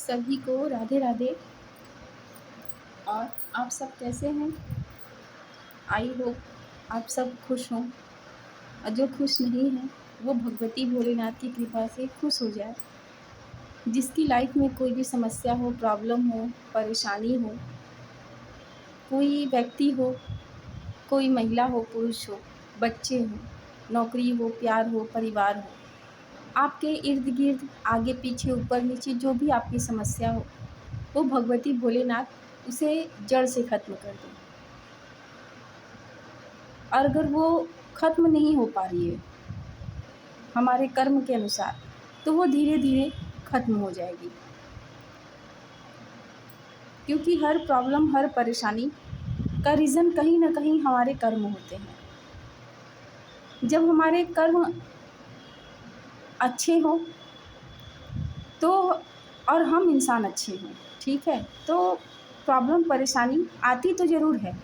सभी को राधे राधे। और आप सब कैसे हैं? आई होप आप सब खुश हों, और जो खुश नहीं हैं वो भगवती भोलेनाथ की कृपा से खुश हो जाए। जिसकी लाइफ में कोई भी समस्या हो, प्रॉब्लम हो, परेशानी हो, कोई व्यक्ति हो, कोई महिला हो, पुरुष हो, बच्चे हों, नौकरी हो, प्यार हो, परिवार हो, आपके इर्द गिर्द, आगे पीछे, ऊपर नीचे जो भी आपकी समस्या हो, वो भगवती भोलेनाथ उसे जड़ से ख़त्म कर दें। और अगर वो ख़त्म नहीं हो पा रही है हमारे कर्म के अनुसार, तो वो धीरे धीरे ख़त्म हो जाएगी। क्योंकि हर प्रॉब्लम, हर परेशानी का रीज़न कहीं ना कहीं हमारे कर्म होते हैं। जब हमारे कर्म अच्छे हों तो, और हम इंसान अच्छे हों, ठीक है, तो प्रॉब्लम परेशानी आती तो ज़रूर है,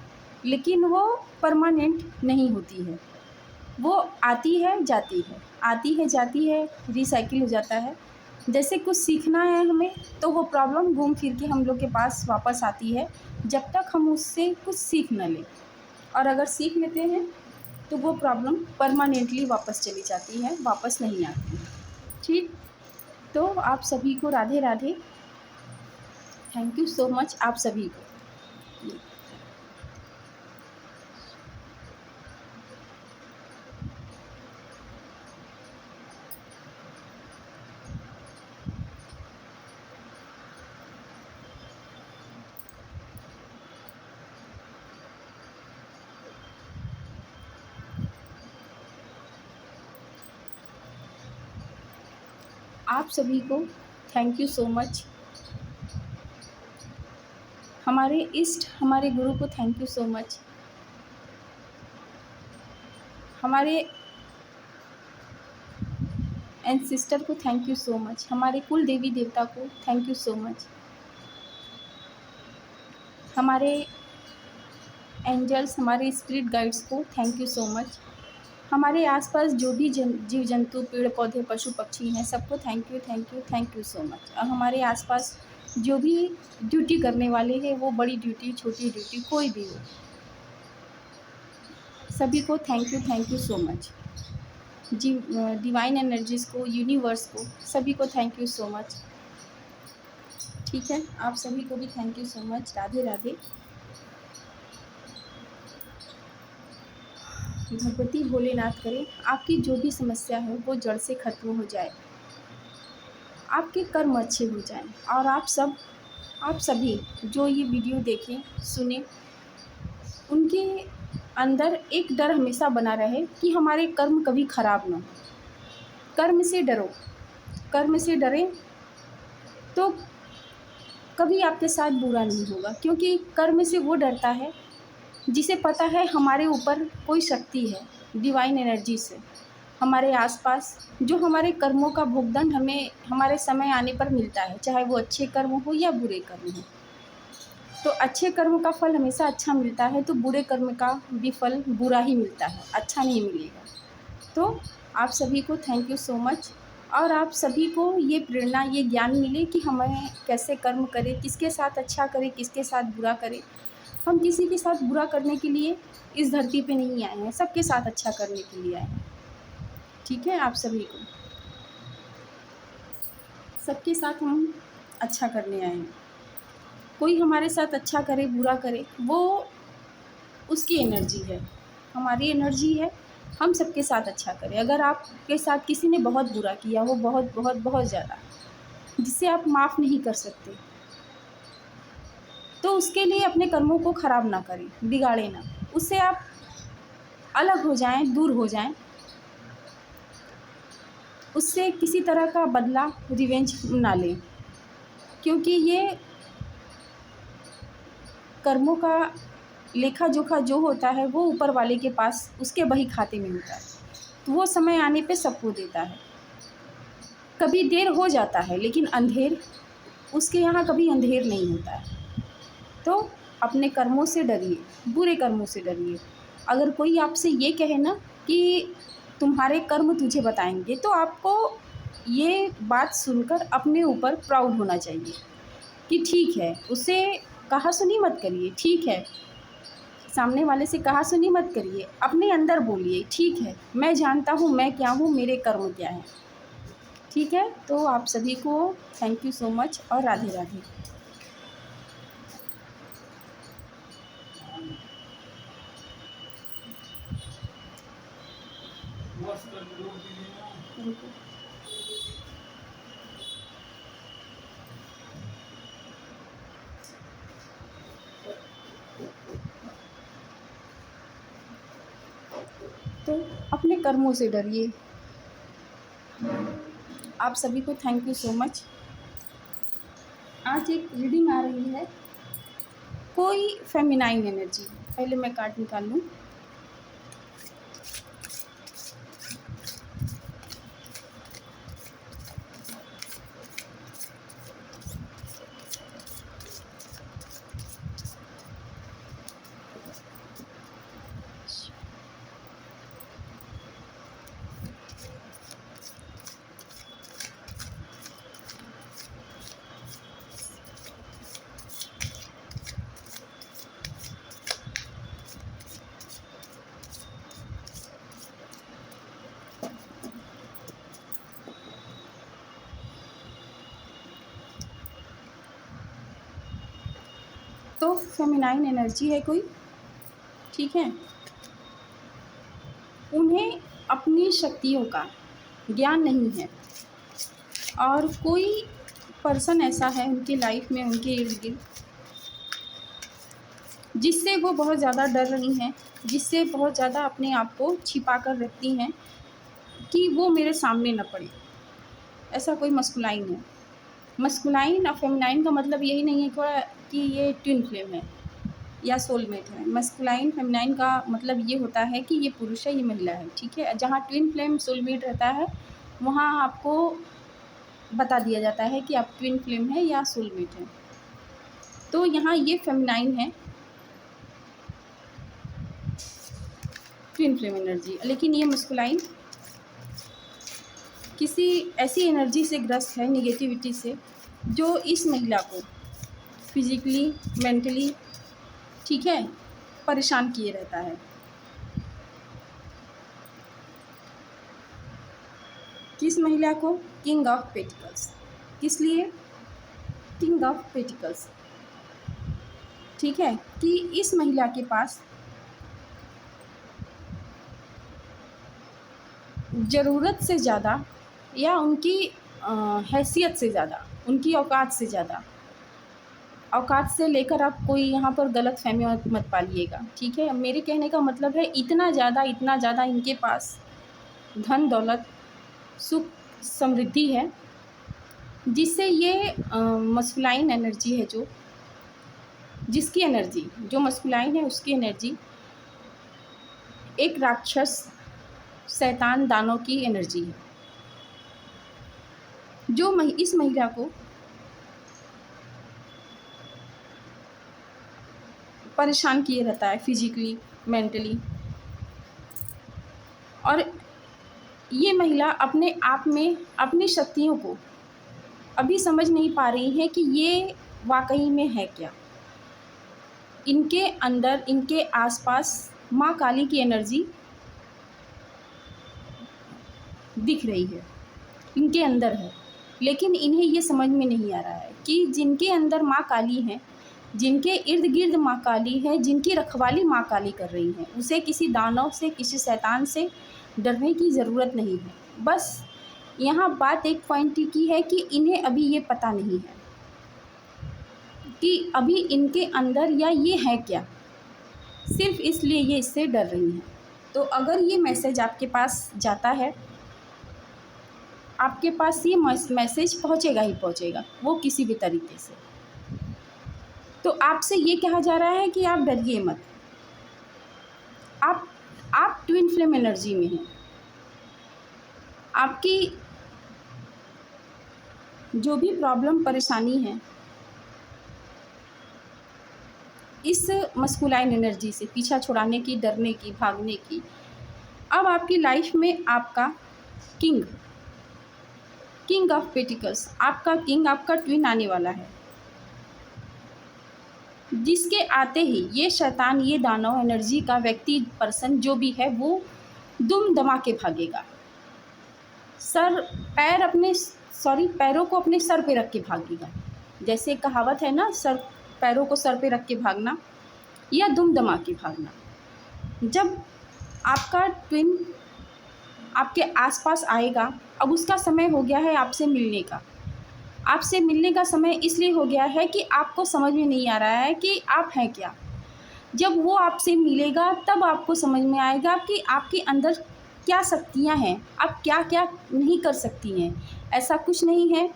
लेकिन वो परमानेंट नहीं होती है। वो आती है, जाती है, आती है, जाती है, रिसाइकिल हो जाता है। जैसे कुछ सीखना है हमें, तो वो प्रॉब्लम घूम फिर के हम लोग के पास वापस आती है, जब तक हम उससे कुछ सीख न लें। और अगर सीख लेते हैं तो वो प्रॉब्लम परमानेंटली वापस चली जाती है, वापस नहीं आती। ठीक, तो आप सभी को Radhe Radhe. Thank you so much आप सभी को। आप सभी को थैंक यू सो मच। हमारे इष्ट, हमारे गुरु को थैंक यू सो मच। हमारे एंसेस्टर को थैंक यू सो मच। हमारे कुल देवी देवता को थैंक यू सो मच। हमारे एंजल्स, हमारे स्पिरिट गाइड्स को थैंक यू सो मच। हमारे आसपास जो भी जीव जंतु, पेड़ पौधे, पशु पक्षी हैं, सबको thank you, thank you, thank you so much. और हमारे आसपास जो भी ड्यूटी करने वाले हैं, वो बड़ी ड्यूटी, छोटी ड्यूटी, कोई भी हो, सभी को thank you so much. Divine energies को, यूनिवर्स को, सभी को थैंक यू सो मच। ठीक है, आप सभी को भी thank you so much. Radhe Radhe. Bhagwati Bholenath करे आपकी जो भी समस्या है वो जड़ से ख़त्म हो जाए, आपके कर्म अच्छे हो जाएं, और आप सभी जो ये वीडियो देखें, सुने, उनके अंदर एक डर हमेशा बना रहे कि हमारे कर्म कभी ख़राब ना हो। कर्म से डरो, कर्म से डरें तो कभी आपके साथ बुरा नहीं होगा। क्योंकि कर्म से वो डरता है जिसे पता है हमारे ऊपर कोई शक्ति है, डिवाइन एनर्जी से, हमारे आसपास, जो हमारे कर्मों का भुगतान हमें हमारे समय आने पर मिलता है, चाहे वो अच्छे कर्म हो या बुरे कर्म हो। तो अच्छे कर्म का फल हमेशा अच्छा मिलता है, तो बुरे कर्म का भी फल बुरा ही मिलता है, अच्छा नहीं मिलेगा। तो आप सभी को थैंक यू सो मच। और आप सभी को ये प्रेरणा, ये ज्ञान मिले कि हमें कैसे कर्म करें, किसके साथ अच्छा करें, किसके साथ बुरा करें। हम किसी के साथ बुरा करने के लिए इस धरती पे नहीं आए हैं, सबके साथ अच्छा करने के लिए आए हैं। ठीक है, आप सभी को, सबके साथ हम अच्छा करने आए हैं। कोई हमारे साथ अच्छा करे, बुरा करे, वो उसकी एनर्जी है, हमारी एनर्जी है, हम सबके साथ अच्छा करें। अगर आपके साथ किसी ने बहुत बुरा किया हो, बहुत बहुत बहुत ज़्यादा, जिसे आप माफ़ नहीं कर सकते, तो उसके लिए अपने कर्मों को ख़राब ना करें, बिगाड़े ना, उससे आप अलग हो जाएं, दूर हो जाएं, उससे किसी तरह का बदला, रिवेंज ना लें। क्योंकि ये कर्मों का लेखा जोखा जो होता है वो ऊपर वाले के पास, उसके बही खाते में होता है, तो वो समय आने पे सबको देता है। कभी देर हो जाता है, लेकिन अंधेर उसके यहाँ कभी अंधेर नहीं होता है। तो अपने कर्मों से डरिए, बुरे कर्मों से डरिए। अगर कोई आपसे ये कहे ना कि तुम्हारे कर्म तुझे बताएंगे, तो आपको ये बात सुनकर अपने ऊपर प्राउड होना चाहिए कि ठीक है, उसे कहा सुनी मत करिए, ठीक है, सामने वाले से कहा सुनी मत करिए, अपने अंदर बोलिए ठीक है, मैं जानता हूँ मैं क्या हूँ, मेरे कर्म क्या हैं। ठीक है, तो आप सभी को थैंक यू सो मच और राधे राधे। रुको। तो अपने कर्मों से डरिए। आप सभी को थैंक यू सो मच। आज एक रीडिंग आ रही है, कोई फेमिनाइन एनर्जी। पहले मैं कार्ड निकाल लूँ। तो फेमिनाइन एनर्जी है कोई, ठीक है, उन्हें अपनी शक्तियों का ज्ञान नहीं है और कोई पर्सन ऐसा है उनकी लाइफ में, उनके इर्द गिर्द, जिससे वो बहुत ज़्यादा डर रही हैं, जिससे बहुत ज़्यादा अपने आप को छिपा कर रखती हैं कि वो मेरे सामने न पड़े। ऐसा कोई मस्कुलाइन है। मस्कुलाइन और फेमिनाइन का मतलब यही नहीं है कि ये ट्विन फ्लेम है या सोलमेट है। मस्कुलाइन फेमिनाइन का मतलब ये होता है कि ये पुरुष है, ये महिला है, ठीक है। जहाँ ट्विन फ्लेम सोलमेट रहता है वहाँ आपको बता दिया जाता है कि आप ट्विन फ्लेम है या सोलमेट है। तो यहाँ ये फेमिनाइन है, ट्विन फ्लेम एनर्जी, लेकिन ये मस्कुलाइन किसी ऐसी एनर्जी से ग्रस्त है, निगेटिविटी से, जो इस महिला को फिजिकली, मेंटली, ठीक है, परेशान किए रहता है। किस महिला को? King of particles. किस लिए? किंग ऑफ पेटिकल्स, ठीक है, कि इस महिला के पास ज़रूरत से ज़्यादा या उनकी हैसियत से ज़्यादा, उनकी औकात से ज़्यादा, औकात से लेकर आप कोई यहाँ पर गलतफ़हमी मत पालिएगा, ठीक है। मेरे कहने का मतलब है इतना ज़्यादा इनके पास धन दौलत, सुख, समृद्धि है, जिससे ये मस्कुलाइन एनर्जी है, जो जिसकी एनर्जी, जो मस्कुलाइन है उसकी एनर्जी एक राक्षस, शैतान, दानव की एनर्जी है, जो इस महिला को परेशान किए रहता है फिजिकली, मेंटली। और ये महिला अपने आप में अपनी शक्तियों को अभी समझ नहीं पा रही है कि ये वाकई में है क्या। इनके अंदर, इनके आसपास माँ काली की एनर्जी दिख रही है, इनके अंदर है, लेकिन इन्हें ये समझ में नहीं आ रहा है कि जिनके अंदर माँ काली है, जिनके इर्द गिर्द माँ काली है, जिनकी रखवाली माँ काली कर रही है, उसे किसी दानव से, किसी शैतान से डरने की ज़रूरत नहीं है। बस यहाँ बात एक पॉइंट की है कि इन्हें अभी ये पता नहीं है कि अभी इनके अंदर या ये है क्या, सिर्फ इसलिए ये इससे डर रही हैं। तो अगर ये मैसेज आपके पास जाता है, आपके पास ये मैसेज पहुँचेगा ही पहुँचेगा, वो किसी भी तरीके से। तो आपसे ये कहा जा रहा है कि आप डरिए मत, आप ट्विन फ्लेम एनर्जी में हैं। आपकी जो भी प्रॉब्लम, परेशानी है इस मस्कुलाइन एनर्जी से पीछा छुड़ाने की, डरने की, भागने की, अब आपकी लाइफ में आपका किंग, किंग ऑफ पेटिकल्स, आपका किंग, आपका ट्विन आने वाला है, जिसके आते ही ये शैतान, ये दानव एनर्जी का व्यक्ति, पर्सन जो भी है, वो दुम दमा के भागेगा। पैरों को अपने सर पे रख के भागेगा। जैसे कहावत है ना, पैरों को सर पे रख के भागना या दुम दमा के भागना। जब आपका ट्विन आपके आसपास आएगा, अब उसका समय हो गया है आपसे मिलने का। आपसे मिलने का समय इसलिए हो गया है कि आपको समझ में नहीं आ रहा है कि आप हैं क्या। जब वो आपसे मिलेगा तब आपको समझ में आएगा कि आपके अंदर क्या शक्तियाँ हैं, आप क्या क्या नहीं कर सकती हैं। ऐसा कुछ नहीं है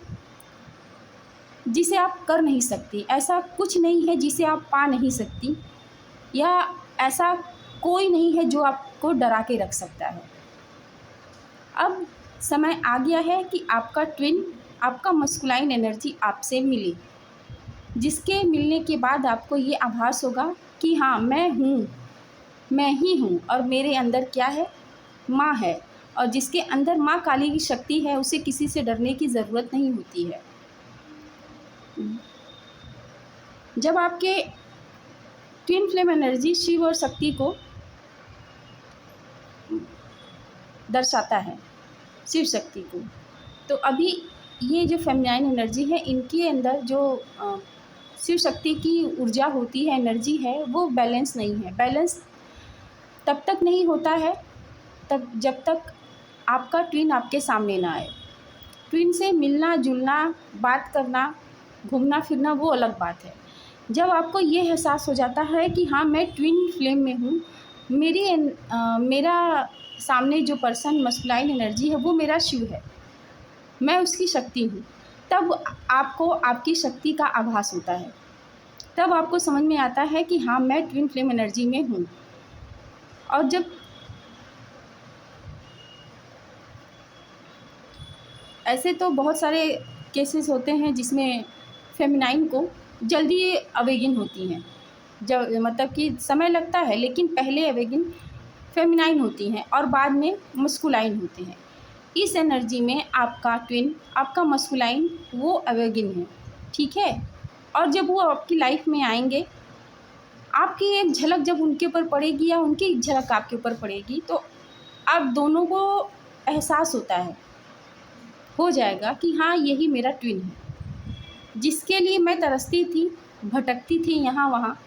जिसे आप कर नहीं सकती, ऐसा कुछ नहीं है जिसे आप पा नहीं सकती, या ऐसा कोई नहीं है जो आपको डरा के रख सकता है। अब समय आ गया है कि आपका ट्विन, आपका मस्कुलाइन एनर्जी आपसे मिले, जिसके मिलने के बाद आपको ये आभास होगा कि हाँ, मैं हूँ, मैं ही हूँ, और मेरे अंदर क्या है, माँ है, और जिसके अंदर माँ काली की शक्ति है, उसे किसी से डरने की ज़रूरत नहीं होती है। जब आपके ट्विन फ्लेम एनर्जी शिव और शक्ति को दर्शाता है, शिव शक्ति को, तो अभी ये जो फेमिनाइन एनर्जी है, इनके अंदर जो शिव शक्ति की ऊर्जा होती है, एनर्जी है, वो बैलेंस नहीं है। बैलेंस तब तक नहीं होता है जब तक आपका ट्विन आपके सामने ना आए। ट्विन से मिलना जुलना, बात करना, घूमना फिरना, वो अलग बात है। जब आपको ये एहसास हो जाता है कि हाँ, मैं ट्विन फ्लेम में हूँ, मेरा सामने जो पर्सन मस्कुलाइन एनर्जी है वो मेरा शिव है, मैं उसकी शक्ति हूँ, तब आपको आपकी शक्ति का आभास होता है। तब आपको समझ में आता है कि हाँ, मैं ट्विन फ्लेम एनर्जी में हूँ। और जब ऐसे तो बहुत सारे केसेस होते हैं जिसमें फेमिनाइन को जल्दी अवेगिन होती हैं, जब मतलब कि समय लगता है, लेकिन पहले अवेगिन फेमिनाइन होती हैं और बाद में मस्कुलाइन होते हैं। इस एनर्जी में आपका ट्विन, आपका मस्कुलाइन, वो अवेगिन है, ठीक है। और जब वो आपकी लाइफ में आएंगे, आपकी एक झलक जब उनके ऊपर पड़ेगी या उनकी एक झलक आपके ऊपर पड़ेगी, तो आप दोनों को एहसास हो जाएगा कि हाँ, यही मेरा ट्विन है, जिसके लिए मैं तरसती थी, भटकती थी यहाँ वहाँ,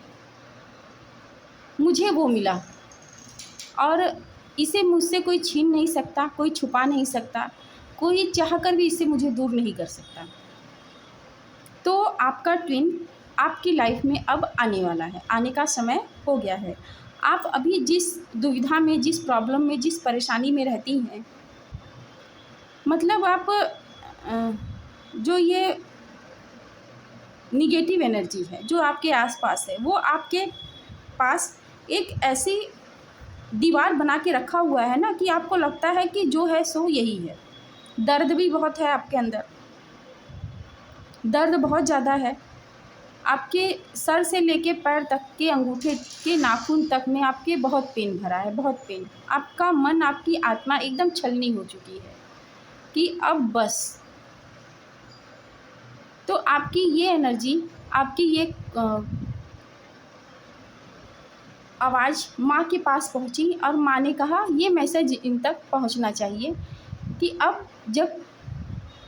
मुझे वो मिला, और इसे मुझसे कोई छीन नहीं सकता, कोई छुपा नहीं सकता, कोई चाहकर भी इसे मुझे दूर नहीं कर सकता। तो आपका ट्विन आपकी लाइफ में अब आने वाला है, आने का समय हो गया है। आप अभी जिस दुविधा में, जिस प्रॉब्लम में, जिस परेशानी में रहती हैं, मतलब आप जो ये निगेटिव एनर्जी है जो आपके आसपास है, वो आपके पास एक ऐसी दीवार बना के रखा हुआ है ना, कि आपको लगता है कि जो है सो यही है। दर्द भी बहुत है आपके अंदर, दर्द बहुत ज़्यादा है। आपके सर से लेके पैर तक के अंगूठे के नाखून तक में आपके बहुत पेन भरा है, बहुत पेन। आपका मन, आपकी आत्मा एकदम छलनी हो चुकी है कि अब बस। तो आपकी ये एनर्जी, आपकी ये आवाज़ माँ के पास पहुँची, और माँ ने कहा ये मैसेज इन तक पहुँचना चाहिए कि अब जब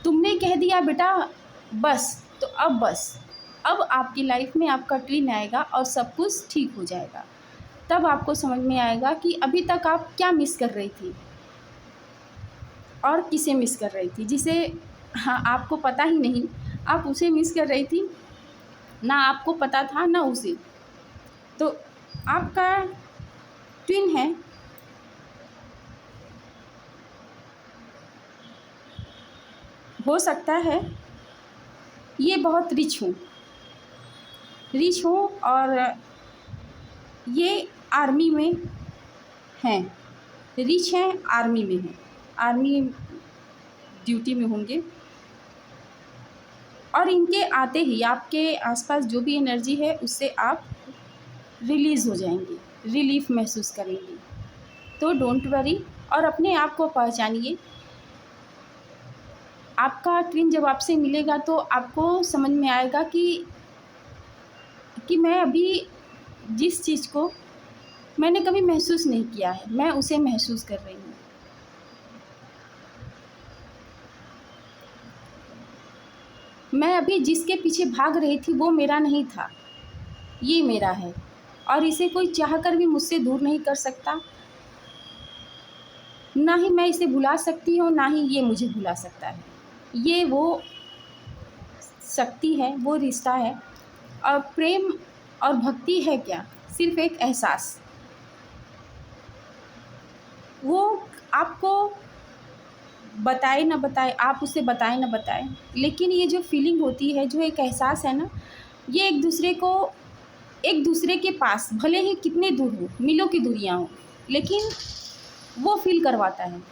तुमने कह दिया बेटा बस, तो अब बस, अब आपकी लाइफ में आपका ट्विन आएगा और सब कुछ ठीक हो जाएगा। तब आपको समझ में आएगा कि अभी तक आप क्या मिस कर रही थी और किसे मिस कर रही थी, जिसे हाँ आपको पता ही नहीं, आप उसे मिस कर रही थी, ना आपको पता था ना उसे। तो आपका ट्विन है, हो सकता है ये बहुत रिच हो और ये आर्मी में हैं, रिच हैं, आर्मी में हैं, आर्मी ड्यूटी में होंगे, और इनके आते ही आपके आसपास जो भी एनर्जी है उससे आप रिलीज़ हो जाएंगी, रिलीफ महसूस करेंगी। तो डोंट वरी, और अपने आप को पहचानिए। आपका ट्विन जब आपसे मिलेगा तो आपको समझ में आएगा कि मैं अभी जिस चीज़ को मैंने कभी महसूस नहीं किया है, मैं उसे महसूस कर रही हूँ। मैं अभी जिसके पीछे भाग रही थी वो मेरा नहीं था, ये मेरा है, और इसे कोई चाहकर भी मुझसे दूर नहीं कर सकता। ना ही मैं इसे भुला सकती हूँ, ना ही ये मुझे भुला सकता है। ये वो शक्ति है, वो रिश्ता है। और प्रेम और भक्ति है क्या? सिर्फ एक एहसास। वो आपको बताए ना बताए, आप उसे बताए ना बताए, लेकिन ये जो फीलिंग होती है, जो एक एहसास है ना, ये एक दूसरे के पास भले ही कितने दूर हो, मीलों की दूरियां हो, लेकिन वो फील करवाता है,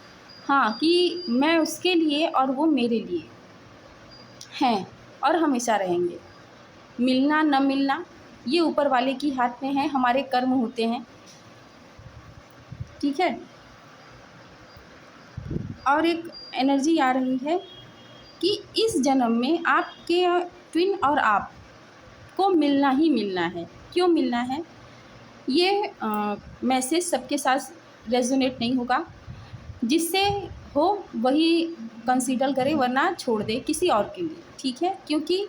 हाँ, कि मैं उसके लिए और वो मेरे लिए हैं और हमेशा रहेंगे। मिलना न मिलना ये ऊपर वाले की हाथ में है, हमारे कर्म होते हैं, ठीक है। और एक एनर्जी आ रही है कि इस जन्म में आपके ट्विन और आप को मिलना ही मिलना है। क्यों मिलना है? ये मैसेज सबके साथ रेजोनेट नहीं होगा, जिससे हो वही कंसीडर करे, वरना छोड़ दे किसी और के लिए, ठीक है। क्योंकि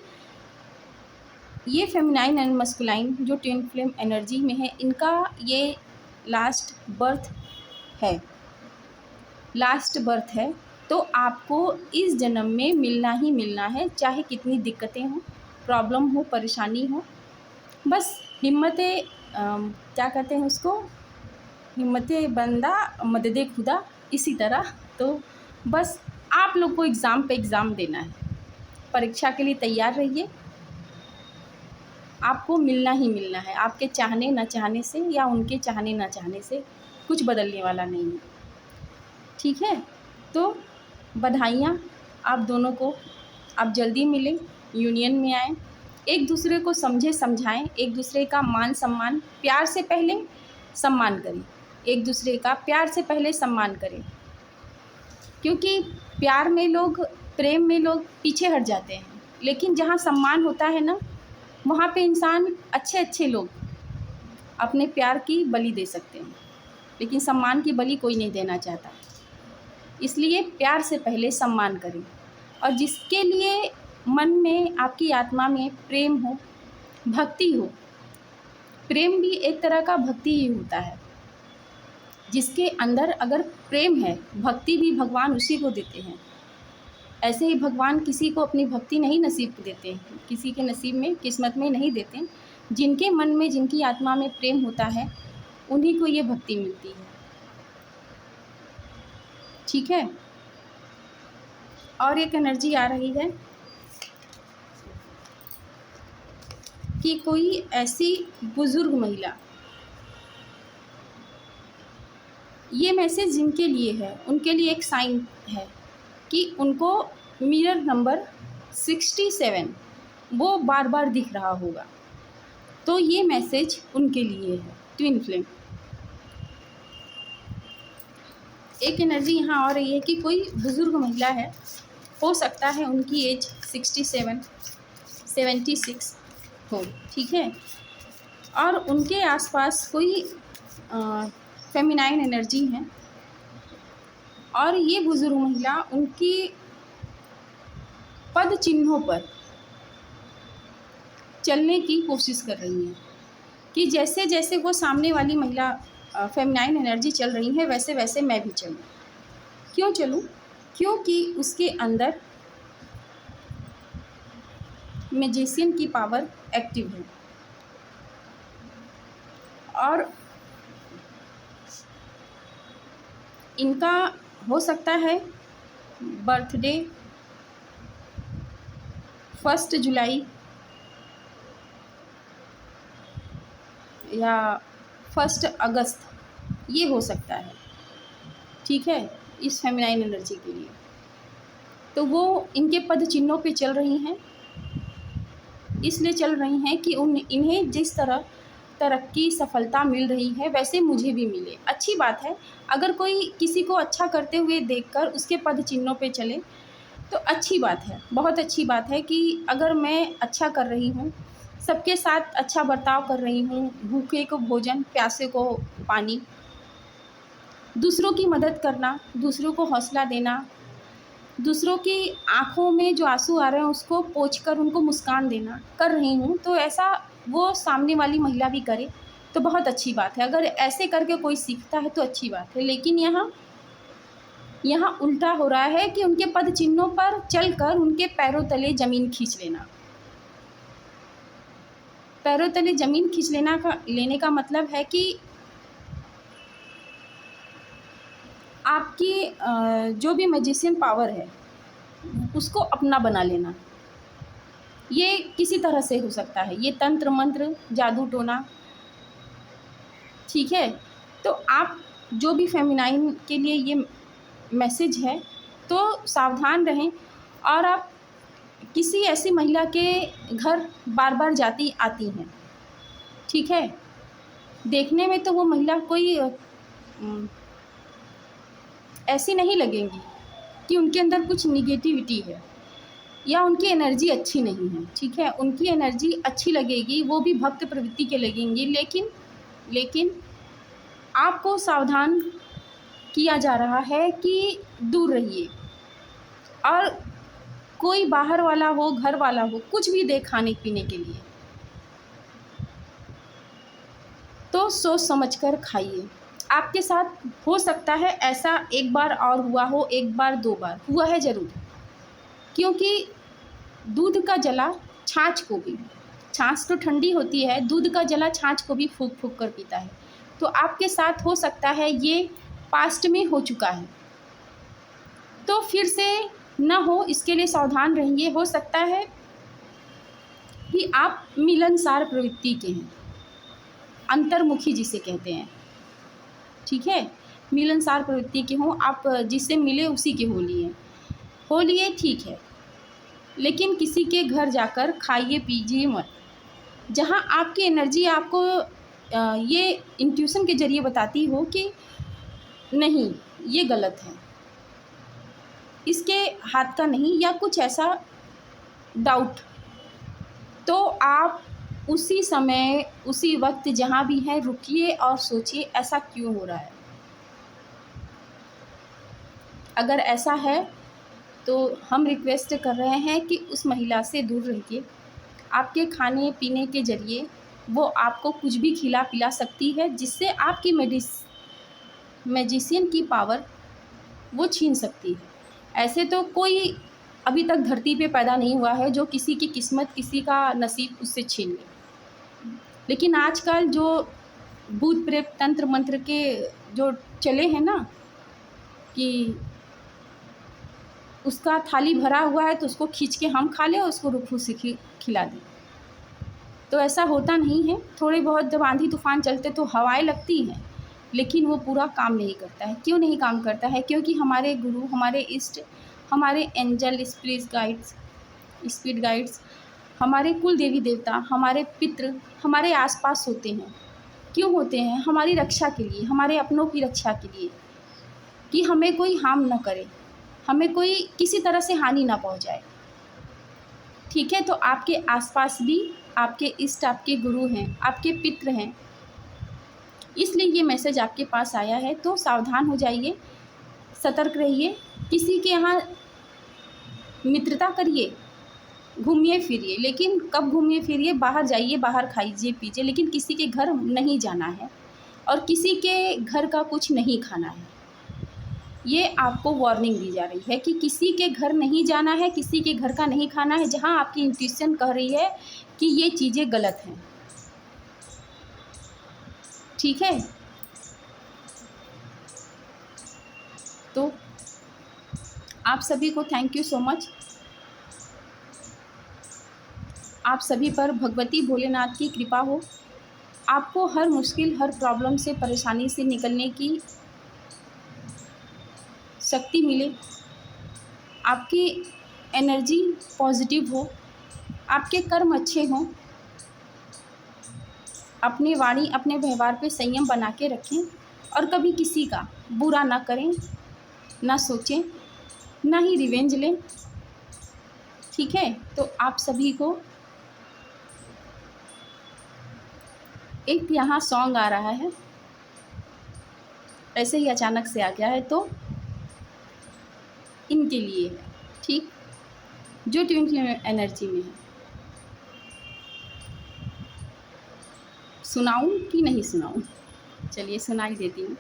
ये फेमिनाइन एंड मस्कुलाइन जो ट्विन फ्लेम एनर्जी में है, इनका ये लास्ट बर्थ है। तो आपको इस जन्म में मिलना ही मिलना है, चाहे कितनी दिक्कतें हों, प्रॉब्लम हो, परेशानी हो। बस क्या कहते हैं उसको, हिम्मते बंदा मददे खुदा, इसी तरह। तो बस आप लोग को एग्ज़ाम पे एग्ज़ाम देना है, परीक्षा के लिए तैयार रहिए। आपको मिलना ही मिलना है, आपके चाहने न चाहने से या उनके चाहने न चाहने से कुछ बदलने वाला नहीं है, ठीक है। तो बधाइयाँ आप दोनों को, आप जल्दी मिलें, यूनियन में आएँ, एक दूसरे को समझाएं, एक दूसरे का मान सम्मान, प्यार से पहले सम्मान करें, एक दूसरे का प्यार से पहले सम्मान करें। क्योंकि प्रेम में लोग पीछे हट जाते हैं, लेकिन जहाँ सम्मान होता है ना, वहाँ पे इंसान अच्छे लोग अपने प्यार की बलि दे सकते हैं, लेकिन सम्मान की बलि कोई नहीं देना चाहता। इसलिए प्यार से पहले सम्मान करें। और जिसके लिए मन में, आपकी आत्मा में प्रेम हो, भक्ति हो, प्रेम भी एक तरह का भक्ति ही होता है। जिसके अंदर अगर प्रेम है, भक्ति भी भगवान उसी को देते हैं। ऐसे ही भगवान किसी को अपनी भक्ति नहीं नसीब देते हैं, किसी के नसीब में, किस्मत में नहीं देते। जिनके मन में, जिनकी आत्मा में प्रेम होता है, उन्हीं को ये भक्ति मिलती है, ठीक है। और एक एनर्जी आ रही है कि कोई ऐसी बुजुर्ग महिला, ये मैसेज जिनके लिए है, उनके लिए एक साइन है कि उनको मिरर नंबर 67 वो बार बार दिख रहा होगा। तो ये मैसेज उनके लिए है, ट्विन फ्लेम। एक एनर्जी यहाँ आ रही है कि कोई बुज़ुर्ग महिला है, हो सकता है उनकी एज 67, 76 हो, ठीक है। और उनके आसपास कोई फेमिनाइन एनर्जी है, और ये बुज़ुर्ग महिला उनकी पद चिन्हों पर चलने की कोशिश कर रही हैं, कि जैसे जैसे वो सामने वाली महिला फेमिनाइन एनर्जी चल रही है, वैसे वैसे मैं भी चलूँ। क्यों चलूँ? क्योंकि उसके अंदर मैजिशियन की पावर एक्टिव है। और इनका हो सकता है बर्थडे 1 जुलाई या 1 अगस्त, ये हो सकता है, ठीक है, इस फेमिनाइन एनर्जी के लिए। तो वो इनके पद चिन्हों पे चल रही हैं, इसलिए चल रही हैं कि इन्हें जिस तरह तरक्की, सफलता मिल रही है, वैसे मुझे भी मिले। अच्छी बात है, अगर कोई किसी को अच्छा करते हुए देखकर उसके पद चिन्हों पे चले तो अच्छी बात है, बहुत अच्छी बात है कि अगर मैं अच्छा कर रही हूँ, सबके साथ अच्छा बर्ताव कर रही हूँ, भूखे को भोजन, प्यासे को पानी, दूसरों की मदद करना, दूसरों को हौसला देना, दूसरों की आँखों में जो आँसू आ रहे हैं उसको पोंछकर उनको मुस्कान देना कर रही हूँ, तो ऐसा वो सामने वाली महिला भी करे तो बहुत अच्छी बात है। अगर ऐसे करके कोई सीखता है तो अच्छी बात है। लेकिन यहाँ उल्टा हो रहा है कि उनके पद चिन्हों पर चलकर उनके पैरों तले ज़मीन खींच लेना। पैरों तले ज़मीन खींच लेने का मतलब है कि आपकी जो भी मैजिशियन पावर है उसको अपना बना लेना। ये किसी तरह से हो सकता है, ये तंत्र मंत्र, जादू टोना, ठीक है। तो आप जो भी फेमिनाइन के लिए ये मैसेज है तो सावधान रहें। और आप किसी ऐसी महिला के घर बार बार जाती आती हैं, ठीक है, देखने में तो वो महिला कोई ऐसी नहीं लगेंगी कि उनके अंदर कुछ निगेटिविटी है या उनकी एनर्जी अच्छी नहीं है, ठीक है। उनकी एनर्जी अच्छी लगेगी, वो भी भक्त प्रवृत्ति के लगेंगी, लेकिन आपको सावधान किया जा रहा है कि दूर रहिए। और कोई बाहर वाला हो, घर वाला हो, कुछ भी दे खाने पीने के लिए तो सोच समझ कर खाइए। आपके साथ हो सकता है ऐसा एक बार और हुआ हो, एक बार दो बार हुआ है ज़रूर, क्योंकि दूध का जला छाछ को भी, छाछ तो ठंडी होती है, दूध का जला छाछ को भी फूंक फूंक कर पीता है। तो आपके साथ हो सकता है ये पास्ट में हो चुका है, तो फिर से न हो इसके लिए सावधान रहिए। हो सकता है कि आप मिलनसार प्रवृत्ति के हैं, अंतर्मुखी जिसे कहते हैं, ठीक है, मिलनसार प्रवृत्ति के हों, आप जिससे मिले उसी के हो लिए ठीक है, लेकिन किसी के घर जाकर खाइए पीजिए मत, जहाँ आपकी एनर्जी आपको ये इंट्यूशन के ज़रिए बताती हो कि नहीं ये गलत है, इसके हाथ का नहीं, या कुछ ऐसा डाउट, तो आप उसी समय उसी वक्त जहाँ भी हैं रुकिए और सोचिए ऐसा क्यों हो रहा है। अगर ऐसा है तो हम रिक्वेस्ट कर रहे हैं कि उस महिला से दूर रहिए। आपके खाने पीने के ज़रिए वो आपको कुछ भी खिला पिला सकती है जिससे आपकी मैजिशियन की पावर वो छीन सकती है। ऐसे तो कोई अभी तक धरती पे पैदा नहीं हुआ है जो किसी की किस्मत, किसी का नसीब उससे छीन ले। लेकिन आजकल जो भूत प्रेत तंत्र मंत्र के जो चले हैं ना, कि उसका थाली भरा हुआ है तो उसको खींच के हम खा लें और उसको रुखू से खिला दें, तो ऐसा होता नहीं है। थोड़े बहुत जब आंधी तूफान चलते तो हवाएं लगती हैं, लेकिन वो पूरा काम नहीं करता है। क्यों नहीं काम करता है? क्योंकि हमारे गुरु, हमारे इष्ट, हमारे एंजल, स्पिरिट गाइड्स, हमारे कुल देवी देवता, हमारे पितृ हमारे आसपास होते हैं। क्यों होते हैं? हमारी रक्षा के लिए, हमारे अपनों की रक्षा के लिए, कि हमें कोई हार्म ना करे, हमें कोई किसी तरह से हानि ना पहुंचाए, ठीक है। तो आपके आसपास भी आपके इष्ट, आपके गुरु हैं, आपके पितृ हैं, इसलिए ये मैसेज आपके पास आया है। तो सावधान हो जाइए, सतर्क रहिए। किसी के यहाँ मित्रता करिए, घूमिए फिरिए, लेकिन कब घूमिए फिरिए? बाहर जाइए, बाहर खाइए पीजिए, लेकिन किसी के घर नहीं जाना है और किसी के घर का कुछ नहीं खाना है। ये आपको वार्निंग दी जा रही है कि किसी के घर नहीं जाना है, किसी के घर का नहीं खाना है, जहाँ आपकी इंट्यूशन कह रही है कि ये चीज़ें गलत हैं, ठीक है। तो आप सभी को थैंक यू सो मच। आप सभी पर भगवती भोलेनाथ की कृपा हो, आपको हर मुश्किल, हर प्रॉब्लम से, परेशानी से निकलने की शक्ति मिले, आपकी एनर्जी पॉजिटिव हो, आपके कर्म अच्छे हों, अपनी वाणी, अपने व्यवहार पे संयम बना के रखें और कभी किसी का बुरा ना करें, ना सोचें, ना ही रिवेंज लें, ठीक है, तो आप सभी को एक यहाँ सॉन्ग आ रहा है, ऐसे ही अचानक से आ गया है, तो इनके लिए है, ठीक, जो ट्विंकल एनर्जी में है। सुनाऊं कि नहीं सुनाऊं? चलिए सुनाई देती हूँ।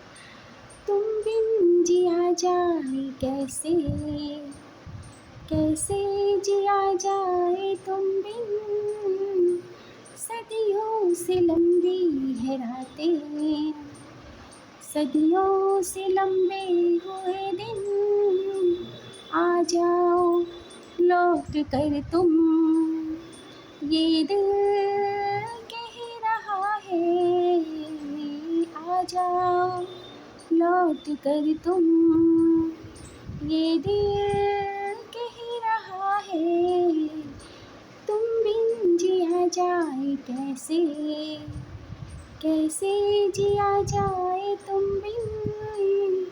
तुम बिन जिया जाए कैसे, कैसे जिया जाए तुम बिन, सदियों से लंबी है रातें, सदियों से लंबे हुए दिन, आ जाओ लौट कर तुम, ये दिल कह रहा है, आ जाओ लौट कर तुम, ये दिल कह रहा है, तुम बिन जिया जाए कैसे, कैसे जिया जाए तुम बिन।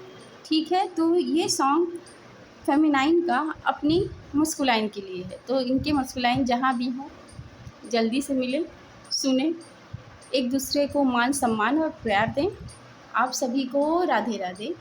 ठीक है, तो ये सॉन्ग फेमिनाइन का अपनी मस्कुलाइन के लिए है, तो इनके मस्कुलाइन जहाँ भी हों जल्दी से मिलें, सुने, एक दूसरे को मान सम्मान और प्यार दें। आप सभी को राधे राधे।